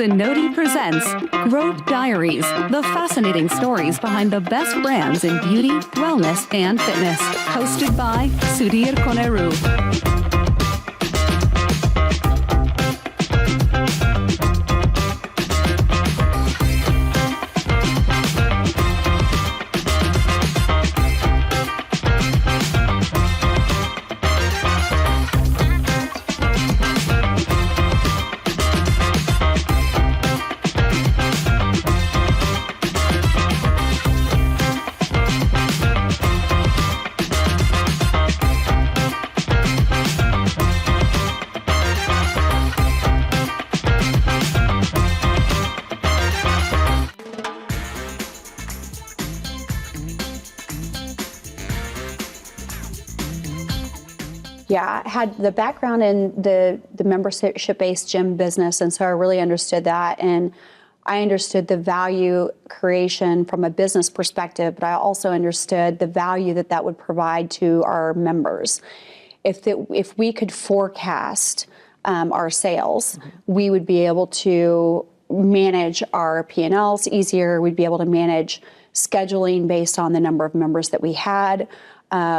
Zenoti presents Growth Diaries, the fascinating stories behind the best brands in beauty, wellness, and fitness. Hosted by Sudhir Koneru. Yeah, I had the background in the membership-based gym business, and so I really understood that. And I understood the value creation from a business perspective, but I also understood the value that that would provide to our members. If we could forecast our sales, we would be able to manage our P&Ls easier. We'd be able to manage scheduling based on the number of members that we had.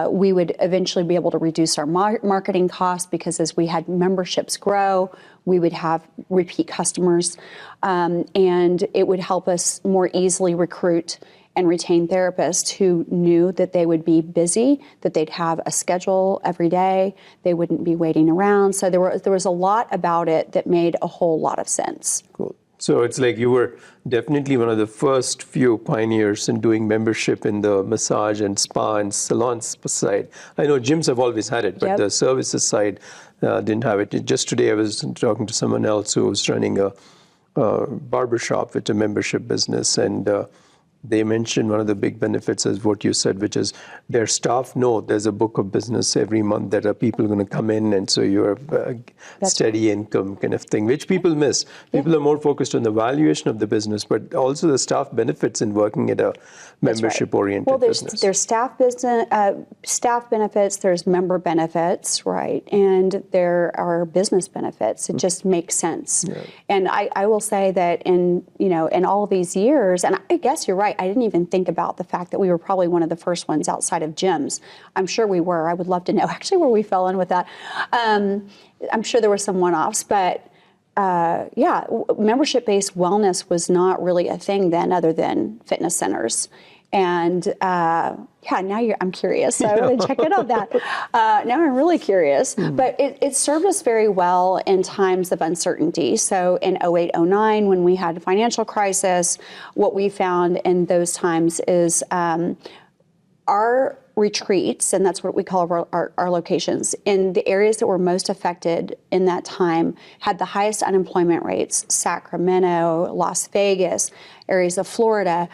We would eventually be able to reduce our marketing costs because as we had memberships grow, we would have repeat customers, and it would help us more easily recruit and retain therapists who knew that they would be busy, that they'd have a schedule every day, they wouldn't be waiting around. So there was a lot about it that made a whole lot of sense. Cool. So it's like you were definitely one of the first few pioneers in doing membership in the massage and spa and salon side. I know gyms have always had it, but the services side didn't have it. Just today I was talking to someone else who was running a barbershop with a membership business, and they mentioned one of the big benefits is what you said, which is their staff know there's a book of business every month that are people going to come in, and so you're a steady income kind of thing, which people miss. People are more focused on the valuation of the business, but also the staff benefits in working at a membership-oriented business. There's staff benefits, there's member benefits, right, and there are business benefits. It just makes sense. Yeah. And I will say that in all these years, and I guess you're right, I didn't even think about the fact that we were probably one of the first ones outside of gyms. I'm sure we were. I would love to know actually where we fell in with that. I'm sure there were some one-offs, but membership-based wellness was not really a thing then other than fitness centers. And now I'm curious. So I want to check in on that. Now I'm really curious. But it served us very well in times of uncertainty. So in 08, 09, when we had a financial crisis, what we found in those times is our retreats, and that's what we call our locations, in the areas that were most affected in that time had the highest unemployment rates: Sacramento, Las Vegas, areas of Florida.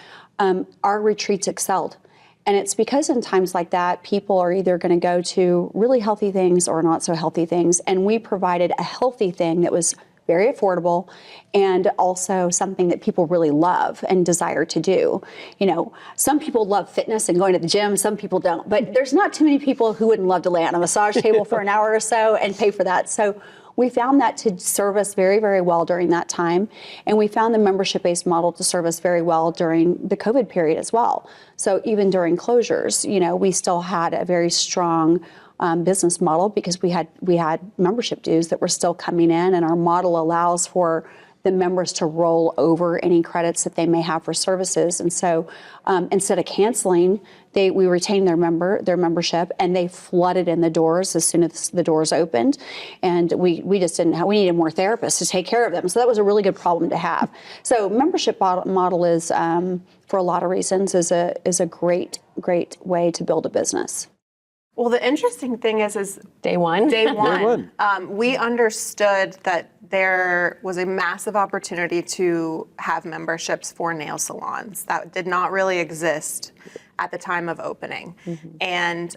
Our retreats excelled. And it's because in times like that, people are either going to go to really healthy things or not so healthy things. And we provided a healthy thing that was very affordable and also something that people really love and desire to do. You know, some people love fitness and going to the gym, some people don't. But there's not too many people who wouldn't love to lay on a massage table for an hour or so and pay for that. So we found that to serve us very, very well during that time. And we found the membership-based model to serve us very well during the COVID period as well. So even during closures, we still had a very strong business model because we had membership dues that were still coming in, and our model allows for the members to roll over any credits that they may have for services. And so instead of canceling, we retained their membership, and they flooded in the doors as soon as the doors opened. And we just we needed more therapists to take care of them. So that was a really good problem to have. So membership model is, for a lot of reasons, is a great way to build a business. Well, the interesting thing is day one, we understood that there was a massive opportunity to have memberships for nail salons that did not really exist at the time of opening. And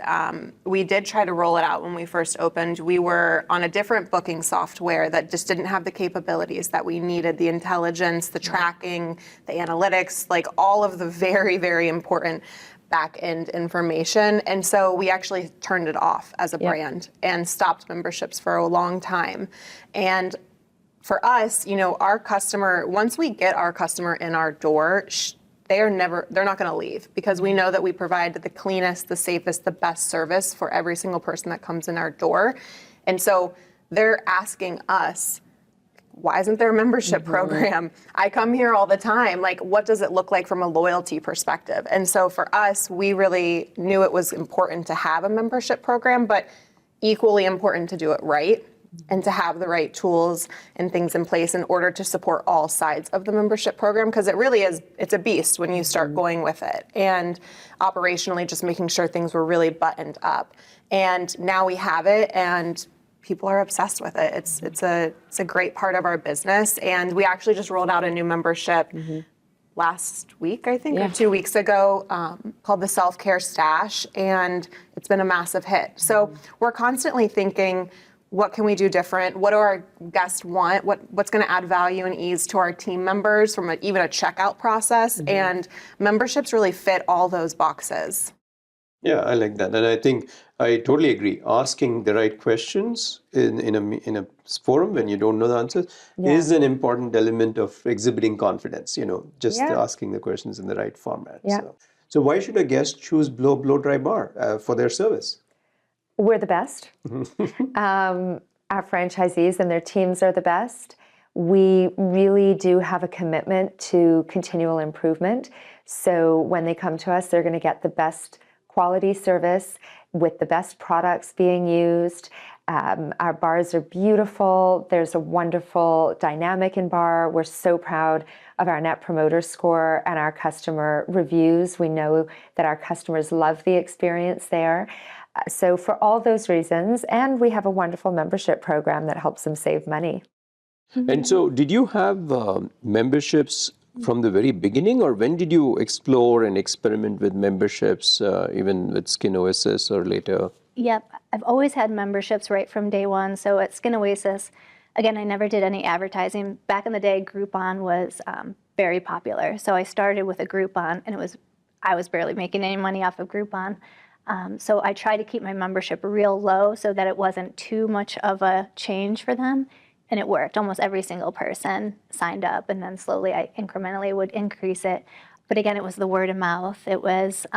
we did try to roll it out when we first opened. We were on a different booking software that just didn't have the capabilities that we needed, the intelligence, the tracking, the analytics, like all of the very, very important back-end information. And so we actually turned it off as a brand and stopped memberships for a long time. And for us, our customer, once we get our customer in our door, they're not going to leave, because we know that we provide the cleanest, the safest, the best service for every single person that comes in our door. And so they're asking us, why isn't there a membership program? I come here all the time. Like, what does it look like from a loyalty perspective? And so for us, we really knew it was important to have a membership program, but equally important to do it right and to have the right tools and things in place in order to support all sides of the membership program, because it really is, it's a beast when you start going with it. And operationally, just making sure things were really buttoned up. And now we have it, and people are obsessed with it. It's a great part of our business. And we actually just rolled out a new membership last week, I think, or 2 weeks ago, called the Self-Care Stash, and it's been a massive hit. So we're constantly thinking, what can we do different? What do our guests want? What's going to add value and ease to our team members from even a checkout process? And memberships really fit all those boxes. Yeah, I like that. And I think I totally agree. Asking the right questions in a forum when you don't know the answers is an important element of exhibiting confidence, just asking the questions in the right format. Yeah. So why should a guest choose Blow Dry Bar for their service? We're the best. Our franchisees and their teams are the best. We really do have a commitment to continual improvement. So when they come to us, they're going to get the best quality service with the best products being used. Our bars are beautiful. There's a wonderful dynamic in bar. We're so proud of our Net Promoter Score and our customer reviews. We know that our customers love the experience there. So for all those reasons, and we have a wonderful membership program that helps them save money. And so did you have memberships from the very beginning, or when did you explore and experiment with memberships, even with Skin Oasis or later? Yep, I've always had memberships right from day one. So at Skin Oasis, again, I never did any advertising. Back in the day, Groupon was very popular. So I started with a Groupon, and I was barely making any money off of Groupon. So I tried to keep my membership real low so that it wasn't too much of a change for them. And it worked. Almost every single person signed up, and then slowly I incrementally would increase it. But again, it was the word of mouth. It was,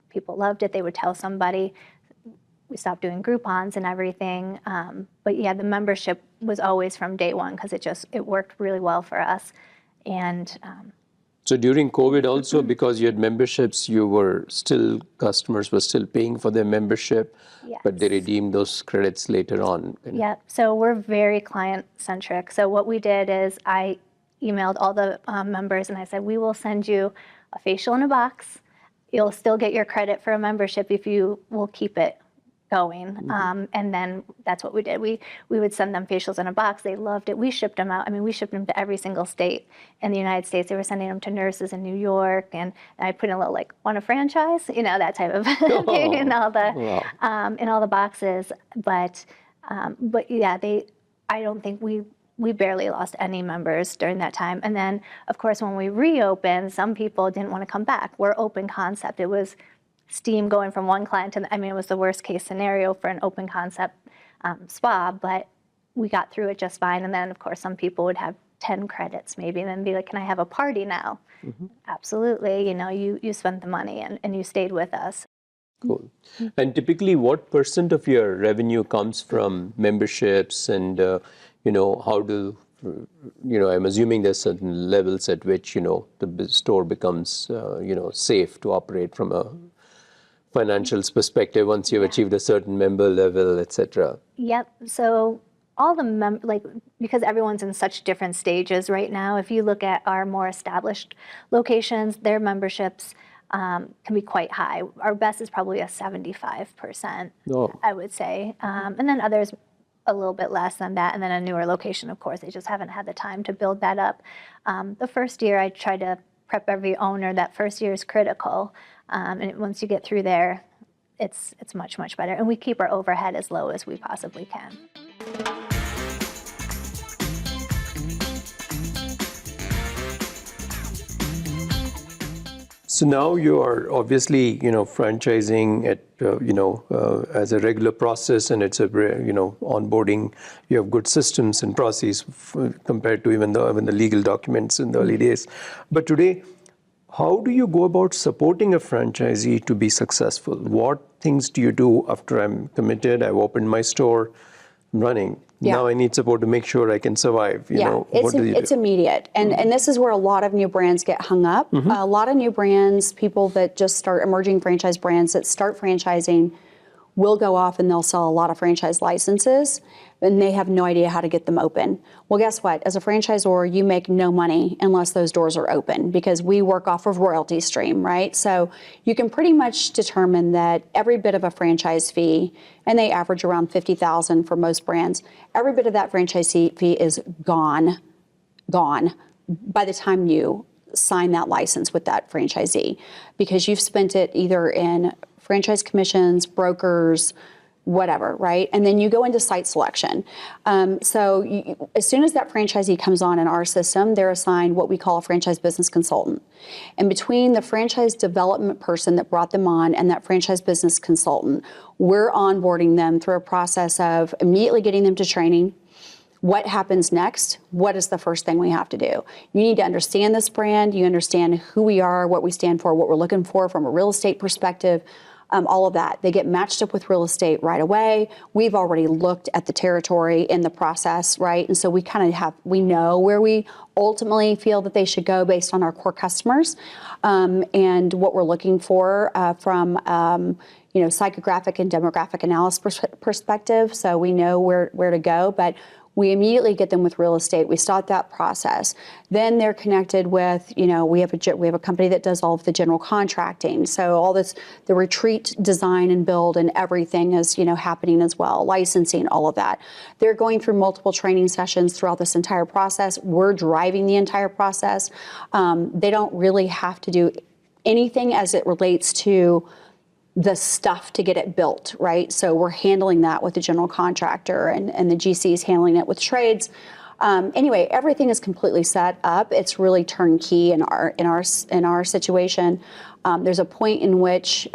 people loved it. They would tell somebody. We stopped doing Groupons and everything. But yeah, the membership was always from day one, because it worked really well for us. And so during COVID also, because you had memberships, customers were still paying for their membership, but they redeemed those credits later on. Yeah, so we're very client-centric. So what we did is I emailed all the members, and I said, we will send you a facial in a box. You'll still get your credit for a membership if you will keep it going. And then that's what we did. We would send them facials in a box. They loved it. We shipped them out. I mean, we shipped them to every single state in the United States. They were sending them to nurses in New York, and I put in a little want a franchise, that type of thing in all the boxes. But yeah, I don't think we barely lost any members during that time. And then, of course, when we reopened, some people didn't want to come back. We're open concept. It was steam going from one client to it was the worst case scenario for an open concept spa, but we got through it just fine. And then, of course, some people would have 10 credits maybe, and then be like, can I have a party now? Absolutely. You spent the money and you stayed with us. Cool. And typically, what % of your revenue comes from memberships, and how do I'm assuming there's certain levels at which the store becomes safe to operate from a financials perspective once you've achieved a certain member level, etc. Yep. So all the because everyone's in such different stages right now. If you look at our more established locations, their memberships can be quite high. Our best is probably a 75%, I would say, and then others a little bit less than that. And then a newer location, of course, they just haven't had the time to build that up. The first year, I try to prep every owner that first year is critical. And once you get through there, it's much, much better. And we keep our overhead as low as we possibly can. So now you are obviously, franchising at, as a regular process, and it's a, onboarding. You have good systems and processes compared to even the legal documents in the early days. But today, how do you go about supporting a franchisee to be successful? What things do you do after I'm committed, I've opened my store, I'm running? Yeah. Now I need support to make sure I can survive. It's immediate. And this is where a lot of new brands get hung up. A lot of new brands, people that just start emerging franchise brands that start franchising will go off and they'll sell a lot of franchise licenses and they have no idea how to get them open. Well, guess what? As a franchisor, you make no money unless those doors are open because we work off of royalty stream, right? So you can pretty much determine that every bit of a franchise fee, and they average around $50,000 for most brands, every bit of that franchise fee is gone by the time you sign that license with that franchisee because you've spent it either in franchise commissions, brokers, whatever, right? And then you go into site selection. As soon as that franchisee comes on in our system, they're assigned what we call a franchise business consultant. And between the franchise development person that brought them on and that franchise business consultant, we're onboarding them through a process of immediately getting them to training. What happens next? What is the first thing we have to do? You need to understand this brand. You understand who we are, what we stand for, what we're looking for from a real estate perspective, all of that. They get matched up with real estate right away. We've already looked at the territory in the process, right? And so we know where we ultimately feel that they should go based on our core customers and what we're looking for from psychographic and demographic analysis perspective. So we know where to go, but we immediately get them with real estate. We start that process. Then they're connected with, we have a company that does all of the general contracting. So all this, the retreat design and build and everything is, happening as well. Licensing, all of that. They're going through multiple training sessions throughout this entire process. We're driving the entire process. They don't really have to do anything as it relates to the stuff to get it built, right? So we're handling that with the general contractor and the GC is handling it with trades. Anyway, everything is completely set up. It's really turnkey in our situation. There's a point in which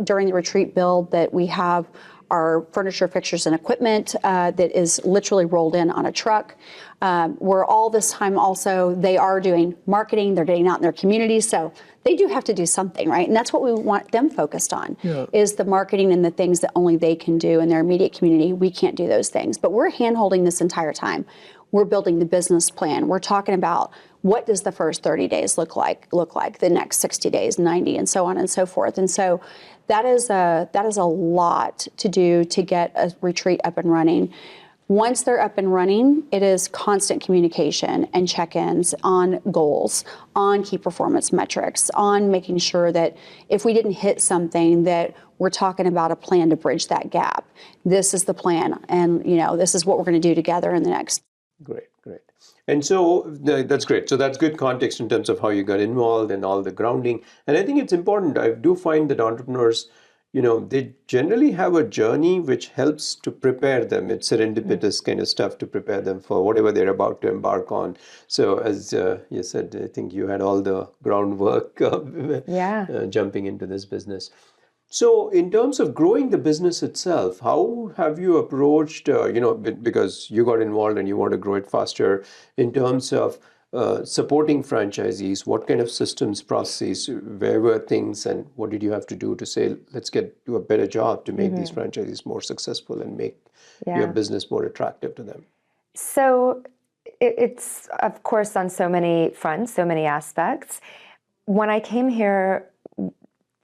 during the retreat build that we have our furniture, fixtures, and equipment that is literally rolled in on a truck. Where all this time also they are doing marketing, they're getting out in their communities, so they do have to do something, right? And that's what we want them focused on, is the marketing and the things that only they can do in their immediate community. We can't do those things, but we're hand-holding this entire time. We're building the business plan. We're talking about what does the first 30 days look like, the next 60 days, 90, and so on and so forth. And so that is a lot to do to get a retreat up and running. Once they're up and running, it is constant communication and check-ins on goals, on key performance metrics, on making sure that if we didn't hit something, that we're talking about a plan to bridge that gap. This is the plan, and this is what we're going to do together in the next. Great. And so that's great. So that's good context in terms of how you got involved and all the grounding. And I think it's important. I do find that entrepreneurs, they generally have a journey which helps to prepare them. It's serendipitous kind of stuff to prepare them for whatever they're about to embark on. So as you said, I think you had all the groundwork jumping into this business. So in terms of growing the business itself, how have you approached, because you got involved and you want to grow it faster, in terms of supporting franchisees? What kind of systems, processes, where were things, and what did you have to do to say, let's do a better job to make these franchisees more successful and make your business more attractive to them? So it's, of course, on so many fronts, so many aspects. When I came here,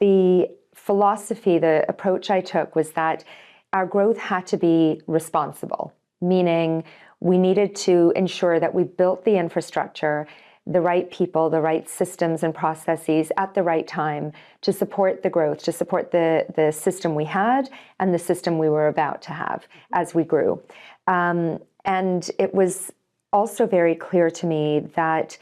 the philosophy, the approach I took was that our growth had to be responsible, meaning we needed to ensure that we built the infrastructure, the right people, the right systems and processes at the right time to support the growth, to support the system we had and the system we were about to have as we grew. And it was also very clear to me that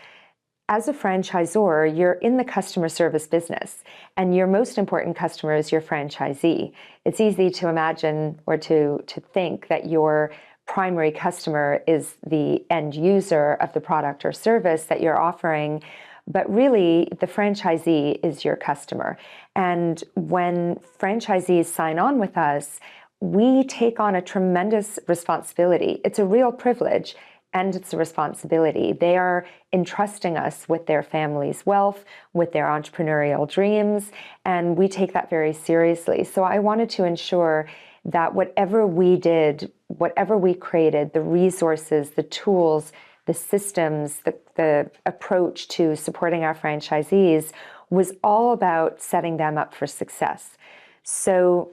as a franchisor, you're in the customer service business, and your most important customer is your franchisee. It's easy to imagine or to think that your primary customer is the end user of the product or service that you're offering, But really, the franchisee is your customer. And when franchisees sign on with us, we take on a tremendous responsibility. It's a real privilege and it's a responsibility. They are entrusting us with their family's wealth, with their entrepreneurial dreams, and we take that very seriously. So I wanted to ensure that whatever we did, whatever we created, the resources, the tools, the systems, the approach to supporting our franchisees was all about setting them up for success. So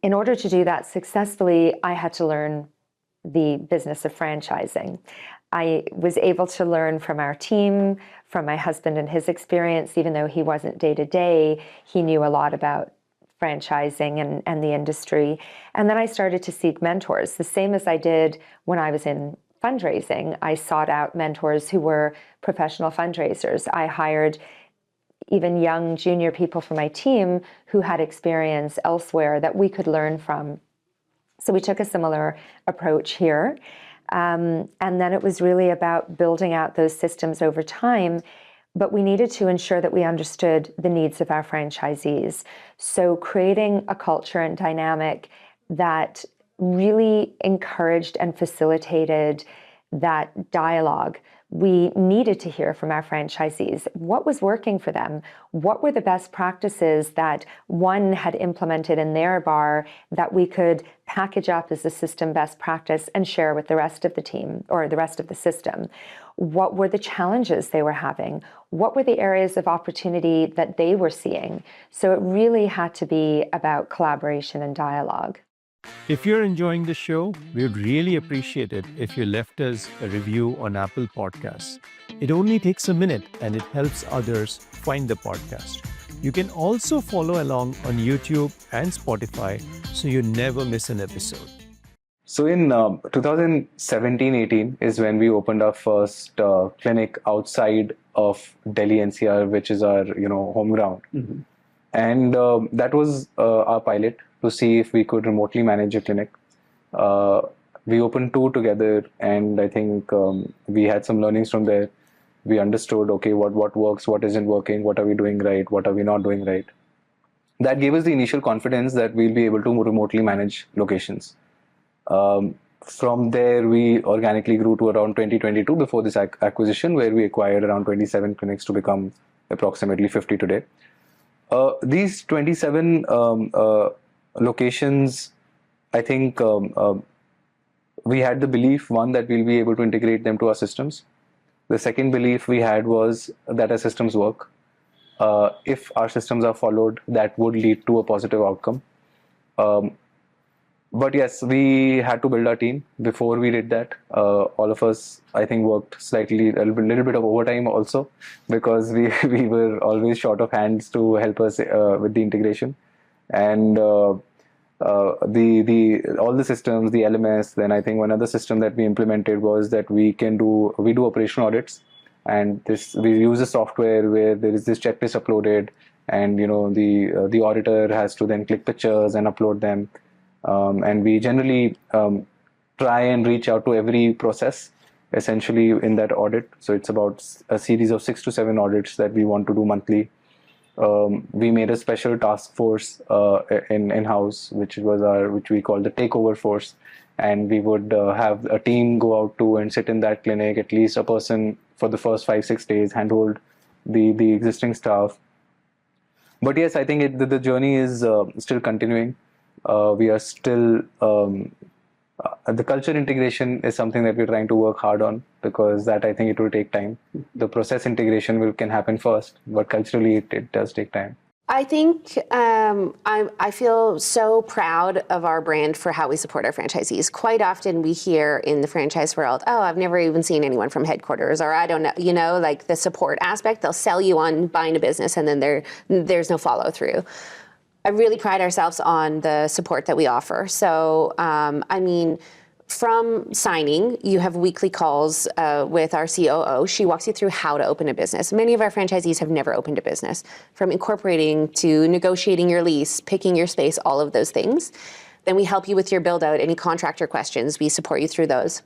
in order to do that successfully, I had to learn the business of franchising. I was able to learn from our team, from my husband and his experience. Even though he wasn't day to day, he knew a lot about franchising and the industry. And then I started to seek mentors, the same as I did when I was in fundraising. I sought out mentors who were professional fundraisers. I hired even young junior people from my team who had experience elsewhere that we could learn from. So we took a similar approach here. And then it was really about building out those systems over time. But we needed to ensure that we understood the needs of our franchisees. So creating a culture and dynamic that really encouraged and facilitated that dialogue. We needed to hear from our franchisees. What was working for them? What were the best practices that one had implemented in their bar that we could package up as a system best practice and share with the rest of the team or the rest of the system? What were the challenges they were having? What were the areas of opportunity that they were seeing? So it really had to be about collaboration and dialogue. If you're enjoying the show, we would really appreciate it if you left us a review on Apple Podcasts. It only takes a minute and it helps others find the podcast. You can also follow along on YouTube and Spotify so you never miss an episode. So in 2017-18 is when we opened our first clinic outside of Delhi NCR, which is our home ground. Mm-hmm. And that was our pilot to see if we could remotely manage a clinic. We opened 2 together, and I think we had some learnings from there. We understood, okay, what works, what isn't working, what are we doing right, what are we not doing right. That gave us the initial confidence that we'll be able to remotely manage locations. From there, we organically grew to around 2022 before this acquisition, where we acquired around 27 clinics to become approximately 50 today. These 27 locations, I think we had the belief, one, that we'll be able to integrate them to our systems. The second belief we had was that our systems work. If our systems are followed, that would lead to a positive outcome. But yes, we had to build our team. Before we did that, all of us, I think, worked a little bit of overtime also, because we were always short of hands to help us with the integration. And all the systems, the LMS, then I think one other system that we implemented was that we do operational audits. And we use a software where there is this checklist uploaded, and the auditor has to then click pictures and upload them. And we generally try and reach out to every process essentially in that audit. So it's about a series of 6 to 7 audits that we want to do monthly. We made a special task force in-house, which we call the takeover force. And we would have a team go out to and sit in that clinic, at least a person for the first 5-6 days, handhold the existing staff. But yes, I think the journey is still continuing. We are still, the culture integration is something that we're trying to work hard on, because that, I think, it will take time. The process integration can happen first, but culturally it does take time. I think I feel so proud of our brand for how we support our franchisees. Quite often we hear in the franchise world, oh, I've never even seen anyone from headquarters, or I don't know, like the support aspect. They'll sell you on buying a business and then there's no follow through. I really pride ourselves on the support that we offer. So, from signing, you have weekly calls with our COO. She walks you through how to open a business. Many of our franchisees have never opened a business, from incorporating to negotiating your lease, picking your space, all of those things. Then we help you with your build out, any contractor questions, we support you through those.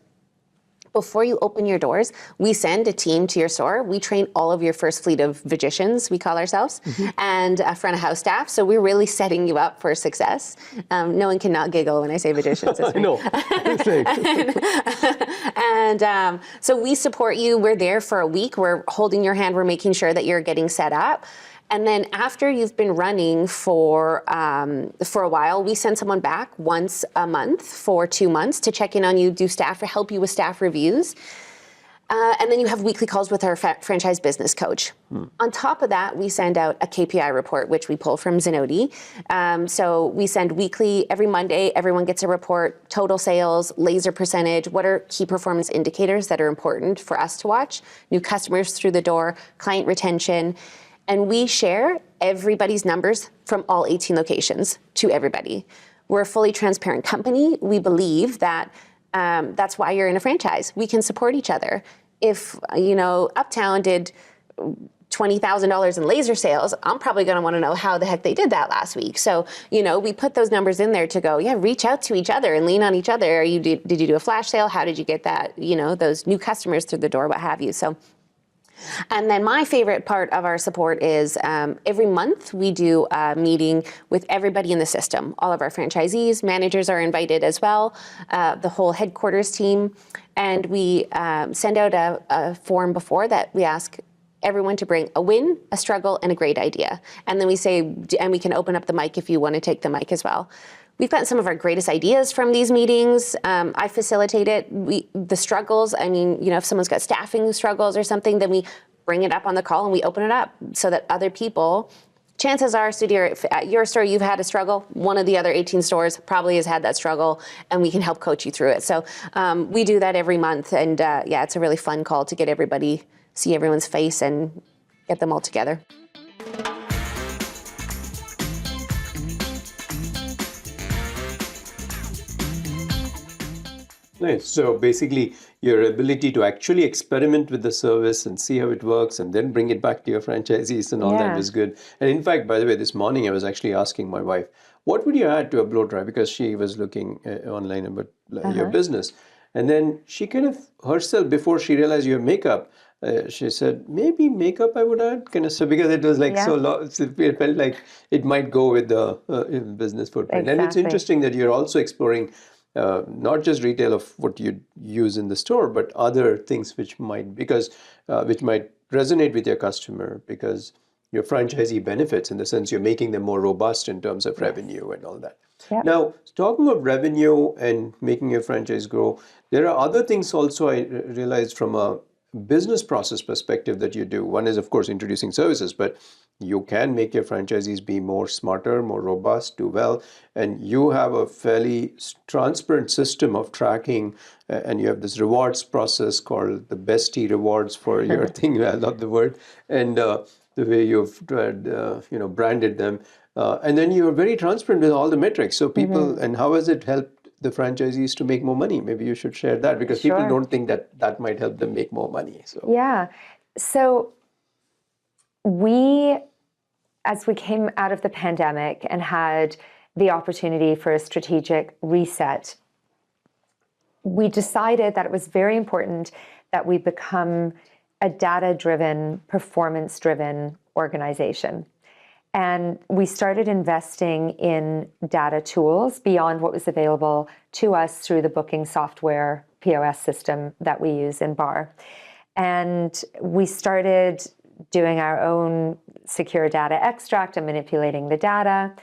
Before you open your doors, we send a team to your store. We train all of your first fleet of magicians, we call ourselves, and front of house staff. So we're really setting you up for success. No one cannot giggle when I say magicians. I know. And so we support you. We're there for a week. We're holding your hand. We're making sure that you're getting set up. And then after you've been running for a while, we send someone back once a month for 2 months to check in on you, do staff, or help you with staff reviews. And then you have weekly calls with our franchise business coach. On top of that, we send out a KPI report, which we pull from Zenoti. So we send weekly, every Monday, everyone gets a report, total sales, laser percentage, what are key performance indicators that are important for us to watch, new customers through the door, client retention. And we share everybody's numbers from all 18 locations to everybody. We're a fully transparent company. We believe that that's why you're in a franchise. We can support each other. If, Uptown did $20,000 in laser sales, I'm probably going to want to know how the heck they did that last week. So, we put those numbers in there to go, reach out to each other and lean on each other. Did you do a flash sale? How did you get that, those new customers through the door, what have you? So. And then my favorite part of our support is every month we do a meeting with everybody in the system. All of our franchisees, managers are invited as well, the whole headquarters team. And we send out a form before that we ask everyone to bring a win, a struggle, and a great idea. And then we say, and we can open up the mic if you want to take the mic as well. We've gotten some of our greatest ideas from these meetings. I facilitate it. The struggles, if someone's got staffing struggles or something, then we bring it up on the call and we open it up so that other people, chances are, Sudhir, if at your store you've had a struggle, one of the other 18 stores probably has had that struggle, and we can help coach you through it. So we do that every month, and it's a really fun call to get everybody, see everyone's face and get them all together. Nice. So basically, your ability to actually experiment with the service and see how it works and then bring it back to your franchisees and all that was good. And in fact, by the way, this morning I was actually asking my wife, what would you add to a blow dry? Because she was looking online about your business. And then she kind of herself, before she realized your makeup, she said, maybe makeup I would add, kind of, so because it was like so long, it felt like it might go with the business footprint. Exactly. And it's interesting that you're also exploring not just retail of what you use in the store, but other things which might resonate with your customer, because your franchisee benefits in the sense you're making them more robust in terms of revenue and all that. Yep. Now, talking of revenue and making your franchise grow, there are other things also I realized from a business process perspective that you do. One is, of course, introducing services, but you can make your franchisees be more smarter, more robust, do well. And you have a fairly transparent system of tracking, and you have this rewards process called the Bestie Rewards for your thing. I love the word. And the way you've branded them. And then you're very transparent with all the metrics. So people, and how has it helped the franchisees to make more money? Maybe you should share that, because people don't think that might help them make more money. So So as we came out of the pandemic and had the opportunity for a strategic reset, we decided that it was very important that we become a data-driven, performance-driven organization. And we started investing in data tools beyond what was available to us through the booking software POS system that we use in BAR. And we started doing our own secure data extract and manipulating the data.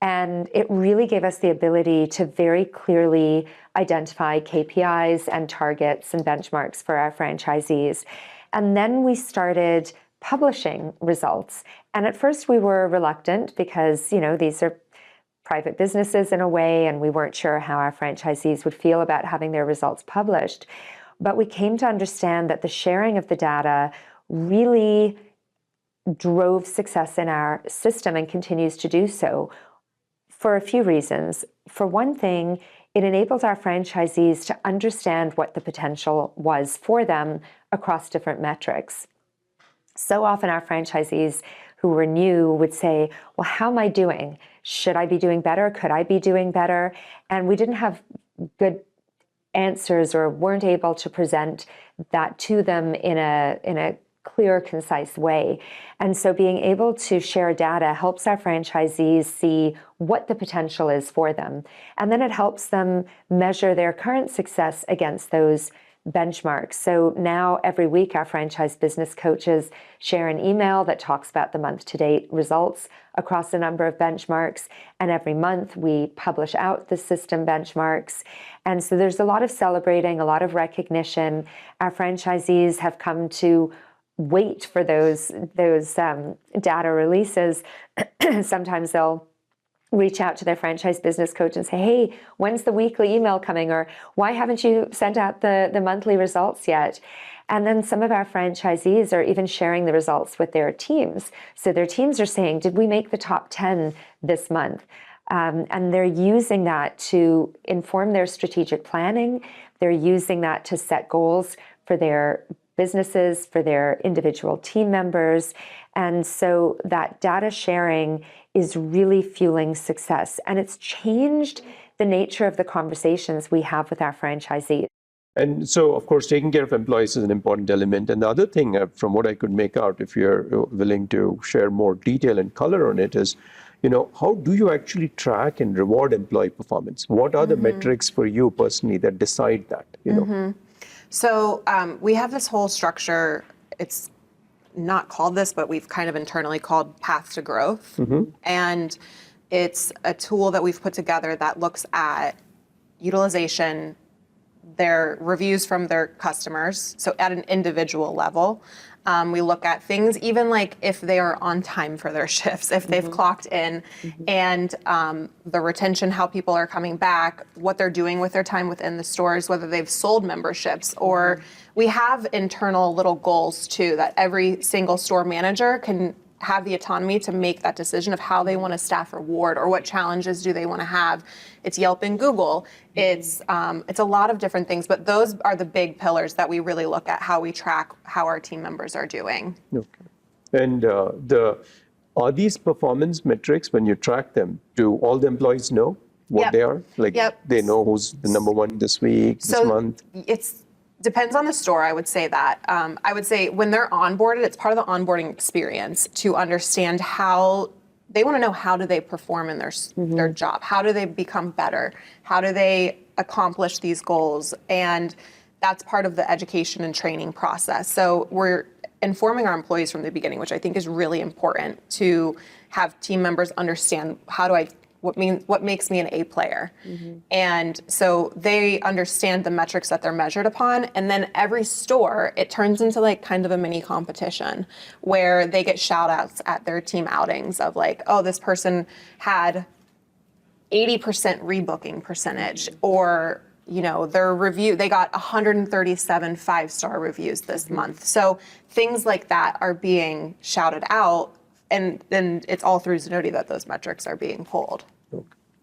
And it really gave us the ability to very clearly identify KPIs and targets and benchmarks for our franchisees. And then we started publishing results. And at first we were reluctant because, these are private businesses in a way, and we weren't sure how our franchisees would feel about having their results published. But we came to understand that the sharing of the data really drove success in our system and continues to do so for a few reasons. For one thing, it enables our franchisees to understand what the potential was for them across different metrics. So often our franchisees who were new would say, well, how am I doing? Should I be doing better? Could I be doing better? And we didn't have good answers or weren't able to present that to them in a clear, concise way. And so being able to share data helps our franchisees see what the potential is for them. And then it helps them measure their current success against those benchmarks. So now every week our franchise business coaches share an email that talks about the month-to-date results across a number of benchmarks. And every month we publish out the system benchmarks. And so there's a lot of celebrating, a lot of recognition. Our franchisees have come to wait for those data releases. Sometimes they'll reach out to their franchise business coach and say, hey, when's the weekly email coming? Or why haven't you sent out the monthly results yet? And then some of our franchisees are even sharing the results with their teams. So their teams are saying, did we make the top 10 this month? And they're using that to inform their strategic planning. They're using that to set goals for their businesses, for their individual team members. And so that data sharing is really fueling success. And it's changed the nature of the conversations we have with our franchisees. And so, of course, taking care of employees is an important element. And the other thing, from what I could make out, if you're willing to share more detail and color on it, is, how do you actually track and reward employee performance? What are the metrics for you personally that decide that? So we have this whole structure. It's not called this, but we've kind of internally called Path to Growth. And it's a tool that we've put together that looks at utilization, their reviews from their customers, so at an individual level. We look at things even like if they are on time for their shifts, if they've clocked in, and the retention, how people are coming back, what they're doing with their time within the stores, whether they've sold memberships, or we have internal little goals too that every single store manager can have the autonomy to make that decision of how they want to staff reward or what challenges do they want to have. It's Yelp and Google. It's a lot of different things, but those are the big pillars that we really look at how we track how our team members are doing. Okay. And are these performance metrics, when you track them, do all the employees know what they are? Like they know who's the number one this week, this month? It's depends on the store, I would say that. I would say when they're onboarded, it's part of the onboarding experience to understand how they want to know how do they perform in their job, how do they become better, how do they accomplish these goals, and that's part of the education and training process. So we're informing our employees from the beginning, which I think is really important to have team members understand what makes me an A player. And so they understand the metrics that they're measured upon. And then every store, it turns into like kind of a mini competition where they get shout outs at their team outings of like, oh, this person had 80% rebooking percentage, or their review, they got 137 5-star reviews this month. So things like that are being shouted out. And then it's all through Zenoti that those metrics are being pulled.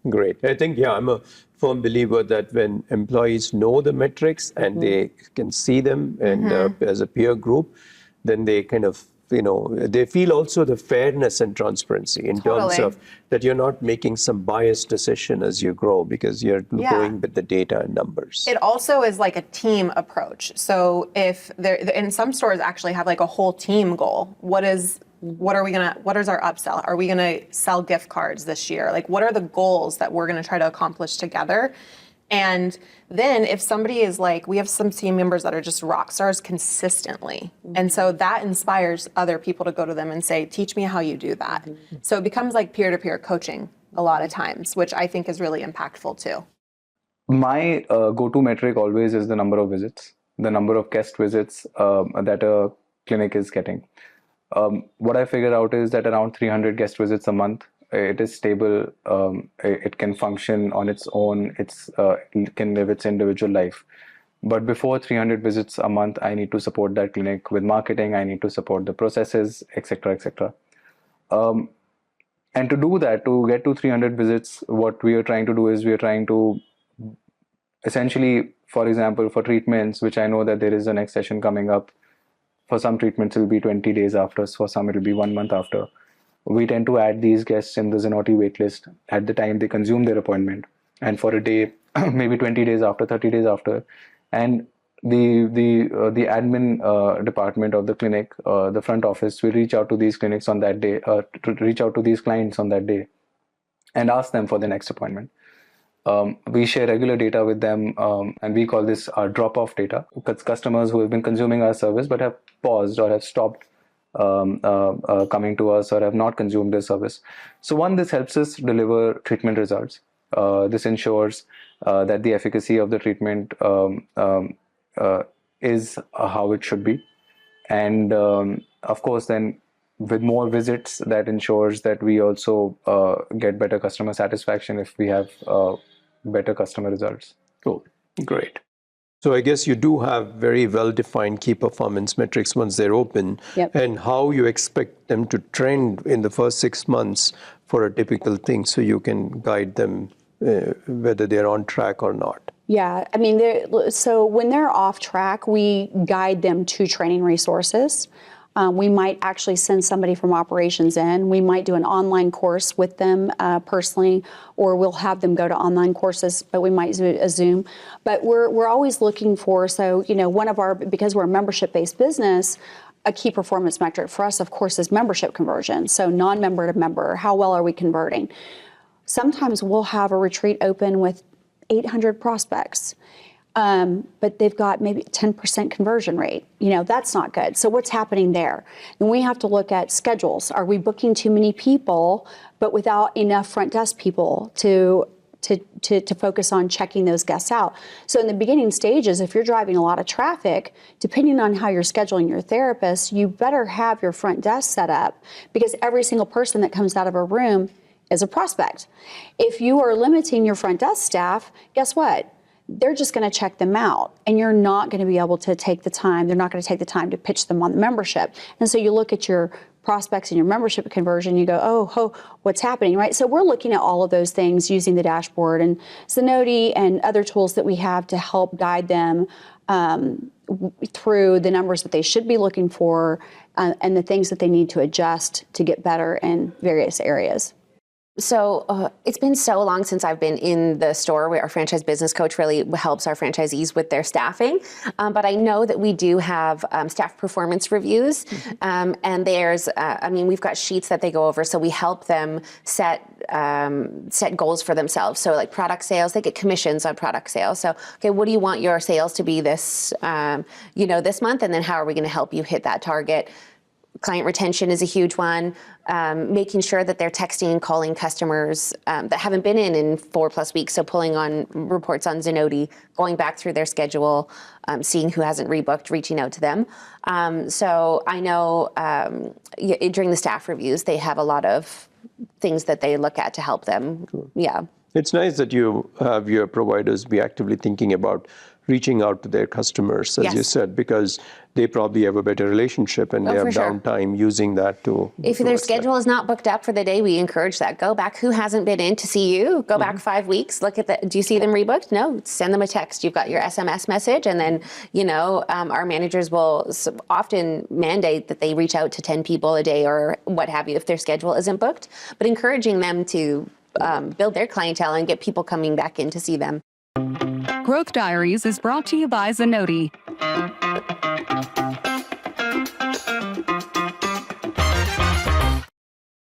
Great. I think, I'm a firm believer that when employees know the metrics and they can see them and as a peer group, then they kind of, they feel also the fairness and transparency in terms of that you're not making some biased decision as you grow because you're going with the data and numbers. It also is like a team approach. So if in some stores actually have like a whole team goal, what is our upsell? Are we gonna sell gift cards this year? Like, what are the goals that we're gonna try to accomplish together? And then if somebody is like, we have some team members that are just rock stars consistently. And so that inspires other people to go to them and say, teach me how you do that. So it becomes like peer-to-peer coaching a lot of times, which I think is really impactful too. My go-to metric always is the number of visits, the number of guest visits that a clinic is getting. What I figured out is that around 300 guest visits a month, it is stable, it can function on its own, it can live its individual life. But before 300 visits a month, I need to support that clinic with marketing, I need to support the processes, etc., etc. And to do that, to get to 300 visits, what we are trying to do is we are trying to essentially, for example, for treatments, which I know that there is a next session coming up, for some treatments it will be 20 days after, for some it will be 1 month after. We tend to add these guests in the Zenoti waitlist at the time they consume their appointment. And for a day, maybe 20 days after, 30 days after, and the admin department of the clinic, the front office, will reach out to these clinics on that day, to reach out to these clients on that day, and ask them for the next appointment. We share regular data with them, and we call this our drop-off data. Because customers who have been consuming our service but have paused or have stopped coming to us or have not consumed this service. So one, this helps us deliver treatment results. This ensures that the efficacy of the treatment is how it should be. And of course, then with more visits, that ensures that we also get better customer satisfaction if we have better customer results. Cool. Great. So I guess you do have very well-defined key performance metrics once they're open, and how you expect them to trend in the first 6 months for a typical thing, so you can guide them whether they're on track or not. Yeah, I mean, so when they're off track, we guide them to training resources. We might actually send somebody from operations in. We might do an online course with them personally, or we'll have them go to online courses, but we might do a Zoom. But we're always looking for, so, you know, because we're a membership-based business, a key performance metric for us, of course, is membership conversion. So non-member to member, how well are we converting? Sometimes we'll have a retreat open with 800 prospects. But they've got maybe 10% conversion rate. You know, that's not good. So what's happening there? And we have to look at schedules. Are we booking too many people, but without enough front desk people to focus on checking those guests out? So in the beginning stages, if you're driving a lot of traffic, depending on how you're scheduling your therapist, you better have your front desk set up, because every single person that comes out of a room is a prospect. If you are limiting your front desk staff, guess what? They're just going to check them out, and you're not going to be able to take the time. They're not going to take the time to pitch them on the membership. And so you look at your prospects and your membership conversion, you go, oh, what's happening, right? So we're looking at all of those things using the dashboard and Zenoti and other tools that we have to help guide them through the numbers that they should be looking for and the things that they need to adjust to get better in various areas. So it's been so long since I've been in the store where our franchise business coach really helps our franchisees with their staffing. But I know that we do have staff performance reviews. And there's, we've got sheets that they go over. So we help them set goals for themselves. So like product sales, they get commissions on product sales. So, okay, what do you want your sales to be this month? And then how are we going to help you hit that target? Client retention is a huge one. Making sure that they're texting and calling customers that haven't been in 4+ weeks. So pulling on reports on Zenoti, going back through their schedule, seeing who hasn't rebooked, reaching out to them. So I know during the staff reviews, they have a lot of things that they look at to help them. Cool. Yeah. It's nice that you have your providers be actively thinking about reaching out to their customers, as you said, because they probably have a better relationship and they have downtime using that to. If their schedule is not booked up for the day, we encourage that. Go back. Who hasn't been in to see you? Go back 5 weeks. Look at do you see them rebooked? No. Send them a text. You've got your SMS message, and then our managers will often mandate that they reach out to 10 people a day or what have you if their schedule isn't booked. But encouraging them to build their clientele and get people coming back in to see them. Growth Diaries is brought to you by Zenoti.